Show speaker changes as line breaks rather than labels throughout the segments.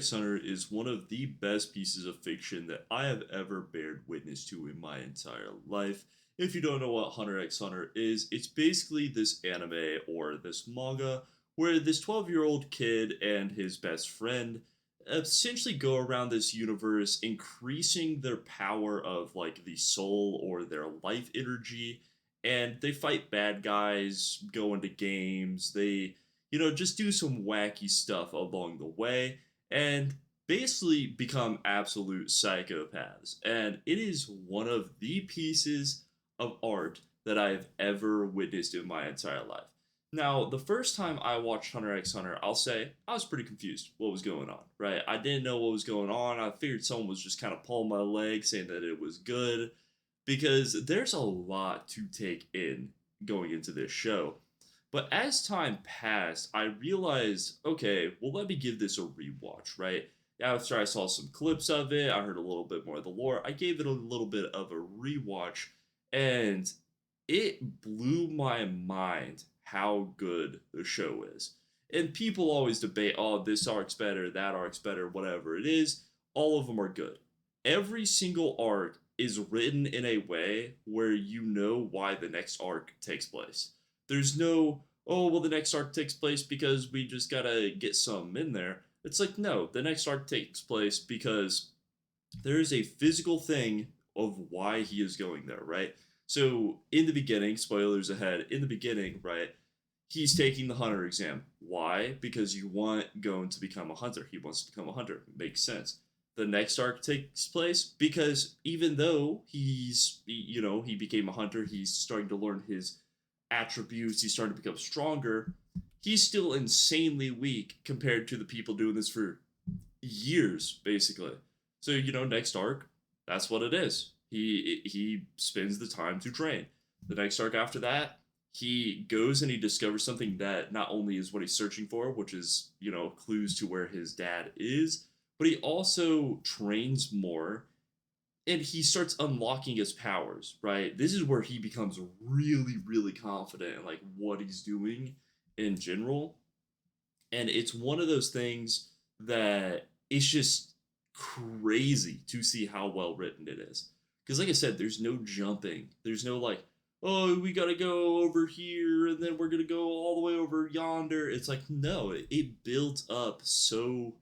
X Hunter is one of the best pieces of fiction that I have ever bared witness to in my entire life. If you don't know what Hunter X Hunter is, it's basically this anime or this manga where this 12-year-old kid and his best friend essentially go around this universe increasing their power of like the soul or their life energy, and they fight bad guys, go into games, they just do some wacky stuff along the way and basically become absolute psychopaths. And it is one of the pieces of art that I've ever witnessed in my entire life. Now, the first time I watched Hunter x Hunter, I'll say I was pretty confused what was going on, right? I didn't know what was going on. I figured someone was just kind of pulling my leg saying that it was good because there's a lot to take in going into this show. But as time passed, I realized, okay, well, let me give this a rewatch, right? After I saw some clips of it, I heard a little bit more of the lore. I gave it a little bit of a rewatch, and it blew my mind how good the show is. And people always debate, oh, this arc's better, that arc's better, whatever it is. All of them are good. Every single arc is written in a way where you know why the next arc takes place. There's no, oh, well, the next arc takes place because we just gotta get some in there. It's like, no, the next arc takes place because there is a physical thing of why he is going there, right? So, in the beginning, spoilers ahead, in the beginning, right, he's taking the hunter exam. Why? Because you want Gon to become a hunter. He wants to become a hunter. Makes sense. The next arc takes place because even though he became a hunter, he's starting to learn his attributes, he's starting to become stronger. He's still insanely weak compared to the people doing this for years, basically. So, next arc, that's what it is. He spends the time to train. The next arc after that, he goes and he discovers something that not only is what he's searching for, which is, clues to where his dad is, but he also trains more and he starts unlocking his powers, right? This is where he becomes really, really confident in like what he's doing in general. And it's one of those things that it's just crazy to see how well written it is. Because, like I said, there's no jumping. There's no like, oh, we gotta go over here and then we're gonna go all the way over yonder. It's like, no, it builds up so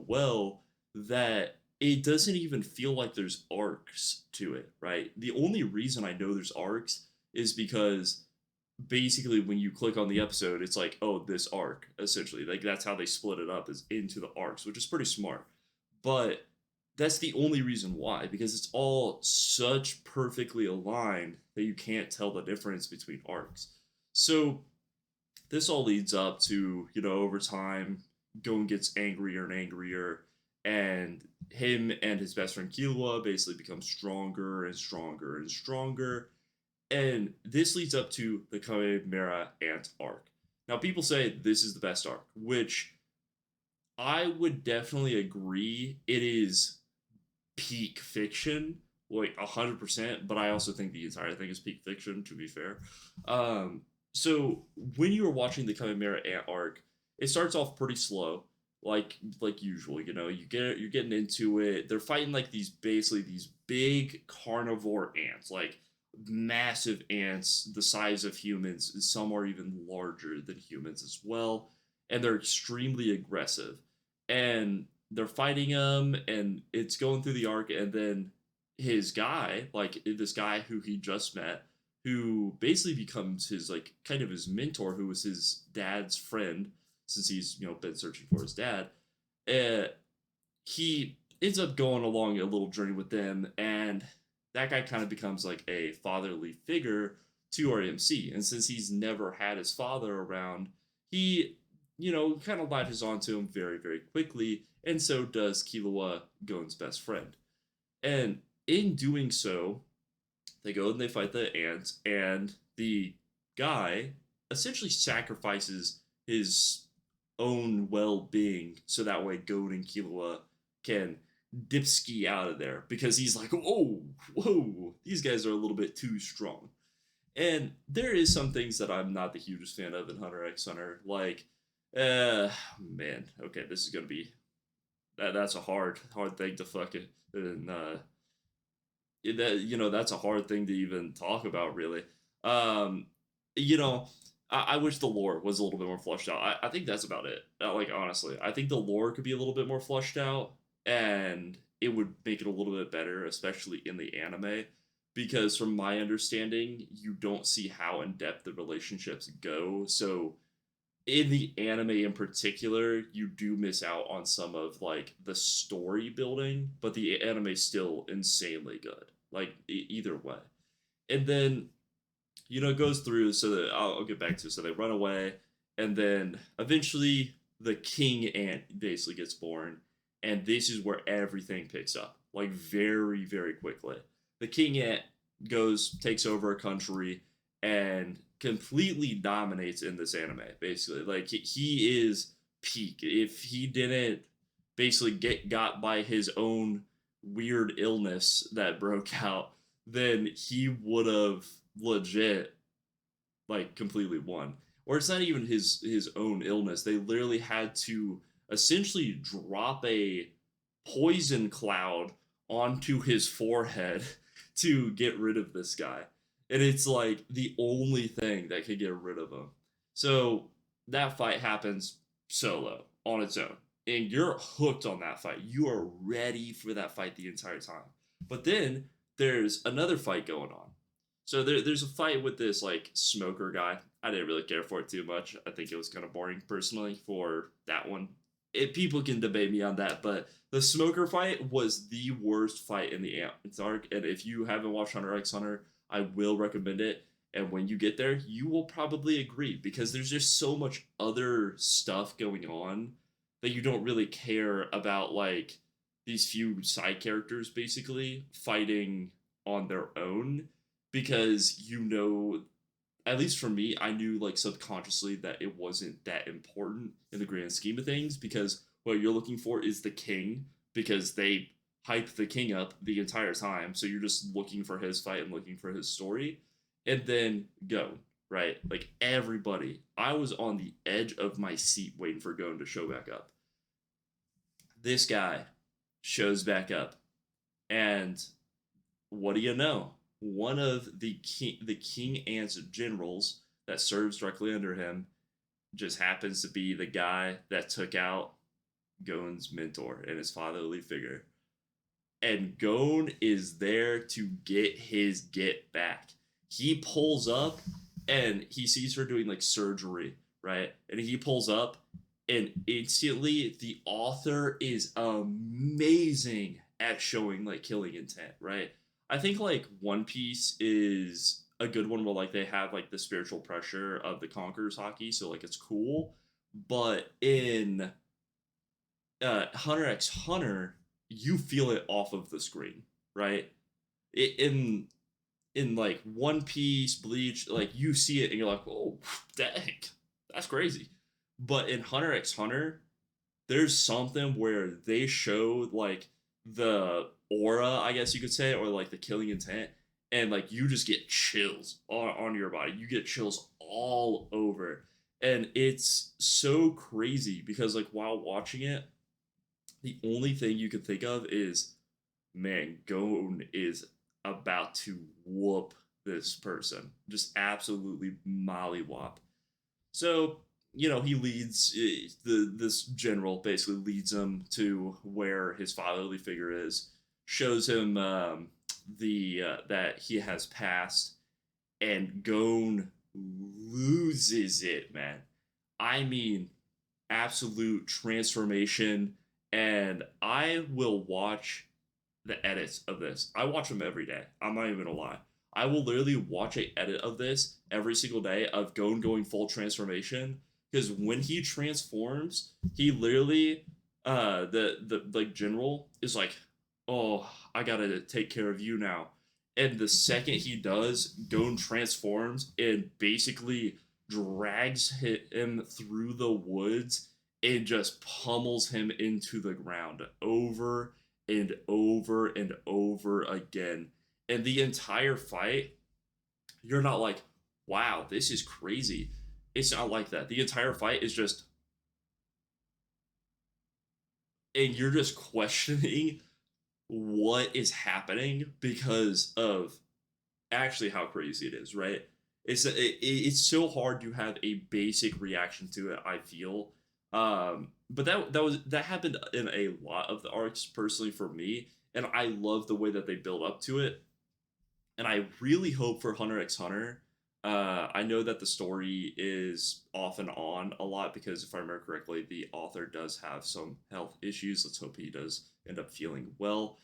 well that it doesn't even feel like there's arcs to it, right? The only reason I know there's arcs is because basically when you click on the episode, it's like, oh, this arc, essentially. Like that's how they split it up is into the arcs, which is pretty smart. But that's the only reason why, because it's all such perfectly aligned that you can't tell the difference between arcs. So this all leads up to, over time, Gon gets angrier and angrier, and him and his best friend Killua basically become stronger and stronger and stronger. And this leads up to the Chimera Ant arc. Now, people say this is the best arc, which I would definitely agree. It is peak fiction, like 100%, but I also think the entire thing is peak fiction, to be fair. So when you are watching the Chimera Ant arc, it starts off pretty slow, like usual. You're getting into it. They're fighting like these big carnivore ants, like massive ants the size of humans. Some are even larger than humans as well, and they're extremely aggressive. And they're fighting him, and it's going through the arc, and then his guy, like this guy who he just met, who basically becomes his like kind of his mentor, who was his dad's friend since he's been searching for his dad. Uh, he ends up going along a little journey with them, and that guy kind of becomes like a fatherly figure to RMC. And since he's never had his father around, he, kind of latches onto him very, very quickly, and so does Killua, Gon's best friend. And in doing so, they go and they fight the ants, and the guy essentially sacrifices his own well-being so that way Gon and Killua can dipski out of there because he's like, whoa, these guys are a little bit too strong. And there is some things that I'm not the hugest fan of in Hunter x Hunter, like, man, okay, this is gonna be that's a hard thing to fucking and that that's a hard thing to even talk about really. Um, you know, I wish the lore was a little bit more fleshed out. I think that's about it. Like honestly, I think the lore could be a little bit more fleshed out, and it would make it a little bit better, especially in the anime. Because from my understanding, you don't see how in depth the relationships go. So in the anime in particular, you do miss out on some of like the story building, but the anime is still insanely good. Like either way, and then it goes through. So that I'll get back to it. So they run away, and then eventually the king ant basically gets born, and this is where everything picks up like very very quickly. The king ant takes over a country and completely dominates in this anime. Basically, like he is peak. If he didn't basically get got by his own weird illness that broke out, then he would have legit like completely won. Or it's not even his own illness. They literally had to essentially drop a poison cloud onto his forehead to get rid of this guy. And it's like the only thing that could get rid of him. So that fight happens solo on its own. And you're hooked on that fight. You are ready for that fight the entire time. But then there's another fight going on. So there's a fight with this like smoker guy. I didn't really care for it too much. I think it was kind of boring personally for that one. People can debate me on that, but the smoker fight was the worst fight in the arc. And if you haven't watched Hunter x Hunter, I will recommend it. And when you get there, you will probably agree because there's just so much other stuff going on that you don't really care about, like these few side characters basically fighting on their own because at least for me, I knew like subconsciously that it wasn't that important in the grand scheme of things because what you're looking for is the king because they hype the king up the entire time. So you're just looking for his fight and looking for his story and then go, right? Like everybody, I was on the edge of my seat waiting for Gon to show back up. This guy shows back up and what do you know? One of the King Ant's generals that serves directly under him just happens to be the guy that took out Gon's mentor and his fatherly figure. And Gon is there to get his get back. He pulls up and he sees her doing like surgery, right? And he pulls up and instantly the author is amazing at showing like killing intent, right? I think like One Piece is a good one where like they have like the spiritual pressure of the Conqueror's hockey, so like it's cool. But in Hunter x Hunter, you feel it off of the screen, right? In like One Piece, Bleach, like you see it and you're like, oh, dang, that's crazy. But in Hunter x Hunter, there's something where they show like the aura, I guess you could say, or like the killing intent, and like you just get chills on your body. You get chills all over. And it's so crazy because like while watching it, the only thing you could think of is, man, Gon is about to whoop this person. Just absolutely mollywop. So, he leads this general basically leads him to where his fatherly figure is, shows him the that he has passed, and Gon loses it, man. I mean, absolute transformation. And I will watch the edits of this. I watch them every day. I'm not even gonna lie. I will literally watch a edit of this every single day of Gon going full transformation because when he transforms, he literally the like general is like, oh, I gotta take care of you now. And the second he does, Gon transforms and basically drags him through the woods and just pummels him into the ground over and over and over again. And the entire fight, you're not like, wow, this is crazy. It's not like that. The entire fight is just and you're just questioning what is happening because of actually how crazy it is, right? It's so hard to have a basic reaction to it. I feel, but that happened in a lot of the arcs personally for me, and I love the way that they build up to it. And I really hope for Hunter x Hunter. I know that the story is off and on a lot because if I remember correctly, the author does have some health issues. Let's hope he does end up feeling well.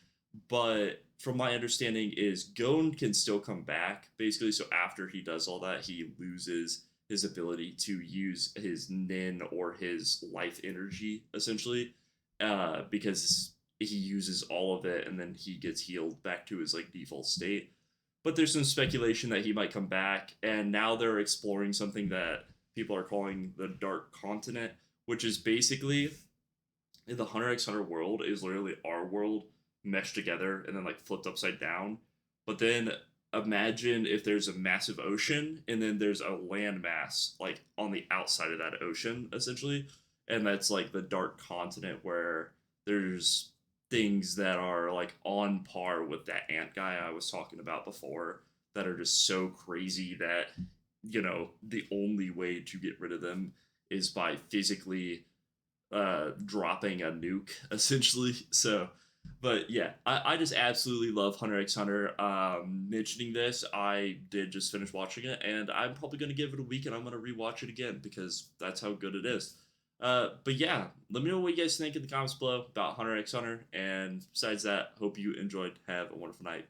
But from my understanding, is Gon can still come back basically. So after he does all that, he loses his ability to use his nin or his life energy essentially, because he uses all of it and then he gets healed back to his like default state. But there's some speculation that he might come back, and now they're exploring something that people are calling the Dark Continent, which is basically the Hunter x Hunter world is literally our world meshed together and then like flipped upside down. But then imagine if there's a massive ocean and then there's a landmass like on the outside of that ocean essentially, and that's like the Dark Continent where there's things that are like on par with that ant guy I was talking about before that are just so crazy that the only way to get rid of them is by physically dropping a nuke essentially. So, but yeah, I just absolutely love Hunter x Hunter. Mentioning this, I did just finish watching it, and I'm probably going to give it a week and I'm going to rewatch it again because that's how good it is. But yeah, let me know what you guys think in the comments below about Hunter x Hunter. And besides that, hope you enjoyed. Have a wonderful night.